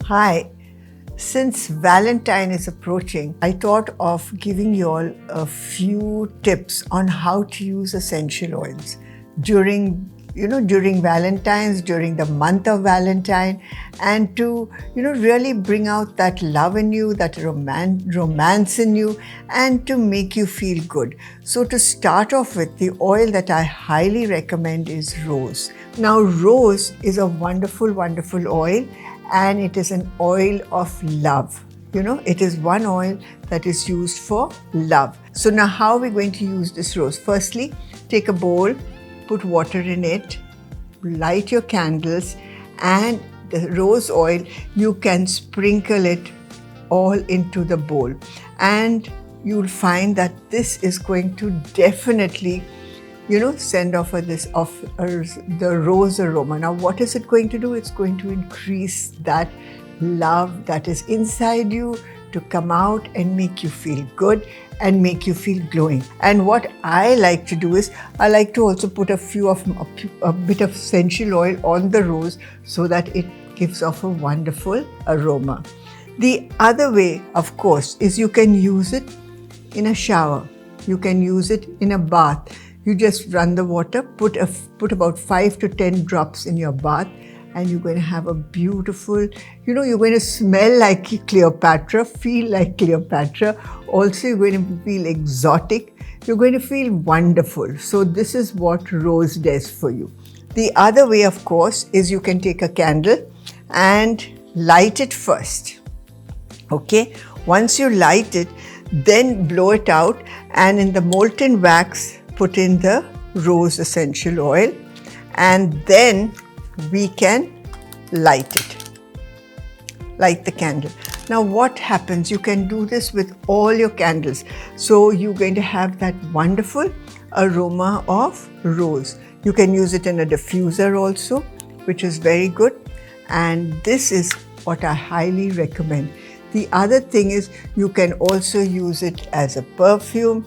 Hi. Since Valentine is approaching, I thought of giving you all a few tips on how to use essential oils during Valentine's, during the month of Valentine, and to, really bring out that love in you, that romance in you, and to make you feel good. So to start off with, the oil that I highly recommend is rose. Now, rose is a wonderful, wonderful oil, and it is an oil of love. It is one oil that is used for love. So now how are we going to use this rose? Firstly, take a bowl, put water in it, light your candles, and the rose oil, you can sprinkle it all into the bowl. And you'll find that this is going to definitely send off the rose aroma. Now, what is it going to do? It's going to increase that love that is inside you to come out and make you feel good and make you feel glowing. And what I like to do is, I like to also put a bit of essential oil on the rose so that it gives off a wonderful aroma. The other way, of course, is you can use it in a shower. You can use it in a bath. You just run the water, put about 5 to 10 drops in your bath, and you're going to have a beautiful, you're going to smell like Cleopatra, feel like Cleopatra. Also, you're going to feel exotic. You're going to feel wonderful. So this is what rose does for you. The other way, of course, is you can take a candle and light it first. Okay? Once you light it, then blow it out, and in the molten wax, put in the rose essential oil, and then we can light the candle. Now what happens? You can do this with all your candles. So you're going to have that wonderful aroma of rose. You can use it in a diffuser also, which is very good. And this is what I highly recommend. The other thing is you can also use it as a perfume.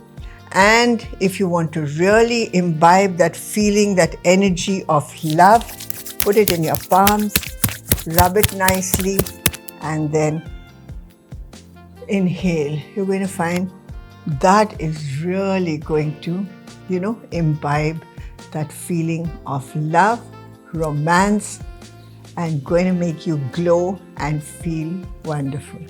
And if you want to really imbibe that feeling, that energy of love, put it in your palms, rub it nicely, and then inhale. You're going to find that is really going to, imbibe that feeling of love, romance, and going to make you glow and feel wonderful.